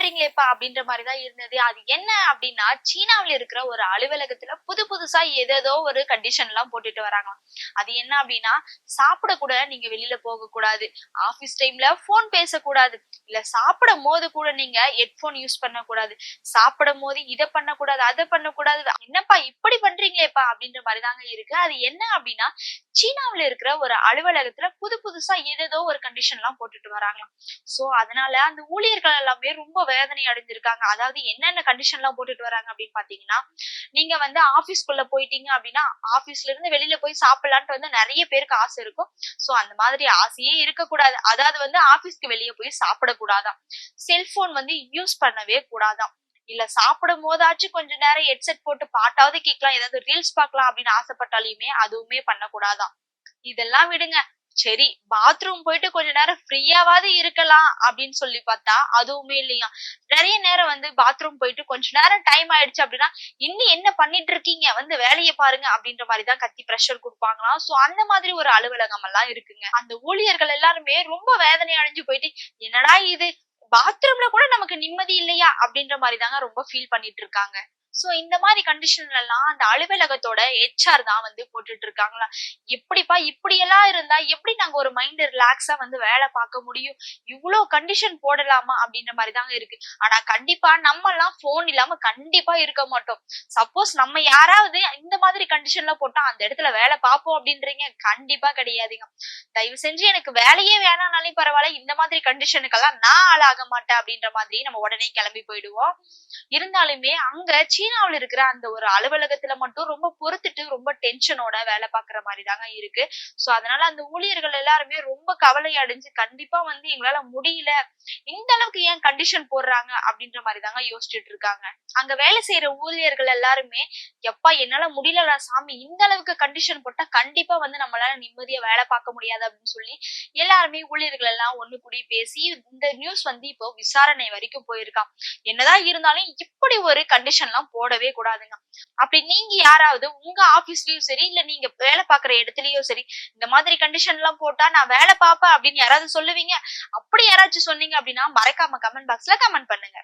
பண்றீங்களேப்பா அப்படின்ற மாதிரிதான் இருந்தது. அது என்ன அப்படின்னா, சீனாவுல இருக்கிற ஒரு அலுவலகத்துல புதுசா ஏதேதோ ஒரு கண்டிஷன் எல்லாம் போட்டுட்டு வராங்களாம். அது என்ன அப்படின்னா, சாப்பிட கூட நீங்க வெளியில போக கூடாது, ஆபீஸ் டைம்ல போன் பேசக்கூடாது, இல்ல சாப்பிடும் போது கூட நீங்க ஹெட்போன் யூஸ் பண்ண கூடாது, சாப்பிடும் போது இதை பண்ணக்கூடாது அதை பண்ணக்கூடாது. என்னப்பா இப்படி பண்றீங்களேப்பா அப்படின்ற மாதிரிதாங்க இருக்கு. அது என்ன அப்படின்னா, சீனாவுல இருக்கிற ஒரு அலுவலகத்துல புதுசா ஏதேதோ ஒரு கண்டிஷன் எல்லாம் போட்டுட்டு வராங்களாம். சோ அதனால அந்த ஊழியர்கள் எல்லாமே ரொம்ப வேதனை அடைஞ்சிருக்காங்க. அதாவது என்னென்ன கண்டிஷன் எல்லாம் போட்டுட்டு வராங்க அப்படின்னு பாத்தீங்கன்னா, நீங்க வந்து ஆபீஸ்க்குள்ள போயிட்டீங்க அப்படின்னா ஆபீஸ்ல இருந்து வெளியில போய் சாப்பிடலான்ட்டு வந்து நிறைய பேருக்கு ஆசை இருக்கும். சோ அந்த மாதிரி ஆசையே இருக்கக்கூடாது. அதாவது வந்து ஆபீஸ்க்கு வெளியே போய் சாப்பிடக்கூடாதாம், செல்போன் வந்து யூஸ் பண்ணவே கூடாதாம், இல்ல சாப்பிடும் போதாச்சும் கொஞ்ச நேரம் ஹெட்செட் போட்டு பாட்டாவது கேட்கலாம், ஏதாவது ரீல்ஸ் பார்க்கலாம் அப்படின்னு ஆசைப்பட்டாலுமே அதுவுமே பண்ணக்கூடாதாம். இதெல்லாம் விடுங்க, சரி பாத்ரூம் போயிட்டு கொஞ்ச நேரம் ஃப்ரீயாவது இருக்கலாம் அப்படின்னு சொல்லி பார்த்தா அதுவுமே இல்லையா. நிறைய நேரம் வந்து பாத்ரூம் போயிட்டு கொஞ்ச நேரம் டைம் ஆயிடுச்சு அப்படின்னா, இன்னும் என்ன பண்ணிட்டு இருக்கீங்க, வந்து வேலையை பாருங்க அப்படின்ற மாதிரிதான் கத்தி பிரஷர் கொடுப்பாங்களாம். சோ அந்த மாதிரி ஒரு அலுவலகம் எல்லாம் இருக்குங்க. அந்த ஊழியர்கள் எல்லாருமே ரொம்ப வேதனை அடைஞ்சு போயிட்டு, என்னடா இது, பாத்ரூம்ல கூட நமக்கு நிம்மதி இல்லையா அப்படின்ற மாதிரி தாங்க ரொம்ப ஃபீல் பண்ணிட்டு இருக்காங்க. சோ இந்த மாதிரி கண்டிஷன்ல எல்லாம் அந்த அலுவலகத்தோட HR தான் வந்து போட்டுட்டு இருக்காங்களா. எப்படிப்பா இப்படி எல்லாம் இருந்தா எப்படி நாங்க ஒரு மைண்ட் ரிலாக்ஸா வந்து வேலை பார்க்க முடியும், இவ்வளவு கண்டிஷன் போடலாமா அப்படின்ற மாதிரி தாங்க இருக்கு. ஆனா கண்டிப்பா நம்ம எல்லாம் போன் இல்லாம கண்டிப்பா இருக்க மாட்டோம். சப்போஸ் நம்ம யாராவது இந்த மாதிரி கண்டிஷன்ல போட்டா அந்த இடத்துல வேலை பார்ப்போம் அப்படின்றீங்க? கண்டிப்பா கிடையாதுங்க. தயவு செஞ்சு எனக்கு வேலையே வேணாம்னாலும் பரவாயில்ல, இந்த மாதிரி கண்டிஷனுக்கெல்லாம் நான் ஆளாக மாட்டேன் அப்படின்ற மாதிரி நம்ம உடனே கிளம்பி போயிடுவோம். இருந்தாலுமே அங்க சீனாவுல இருக்கிற அந்த ஒரு அலுவலகத்துல மட்டும் ரொம்ப பொறுத்துட்டு ரொம்ப டென்ஷனோட வேலை பாக்குற மாதிரி தாங்க இருக்கு. சோ அதனால அந்த ஊழியர்கள் எல்லாருமே ரொம்ப கவலை அடைஞ்சு கண்டிப்பா வந்து எங்களால முடியல, இந்த அளவுக்கு ஏன் கண்டிஷன் போடுறாங்க அப்படின்ற மாதிரி தாங்க யோசிச்சுட்டு இருக்காங்க. அங்க வேலை செய்யற ஊழியர்கள் எல்லாருமே, எப்பா என்னால முடியலடா சாமி, இந்த அளவுக்கு கண்டிஷன் போட்டா கண்டிப்பா வந்து நம்மளால நிம்மதியா வேலை பார்க்க முடியாது அப்படின்னு சொல்லி எல்லாருமே ஊழியர்கள் எல்லாம் ஒண்ணு கூடி பேசி இந்த நியூஸ் வந்து இப்போ விசாரணை வரைக்கும் போயிருக்கான். என்னதான் இருந்தாலும் இப்படி ஒரு கண்டிஷன் எல்லாம் போடவே கூடாதுங்க. அப்படி நீங்க யாராவது உங்க ஆபீஸ்லயும் சரி, இல்ல நீங்க வேலை பாக்குற இடத்துலயும் சரி, இந்த மாதிரி கண்டிஷன் எல்லாம் போட்டா நான் வேலை பார்ப்பேன் அப்படின்னு யாராவது சொல்லுவீங்க? அப்படி யாராச்சும் சொன்னீங்க அப்படின்னா மறக்காம கமெண்ட் பாக்ஸ்ல கமெண்ட் பண்ணுங்க.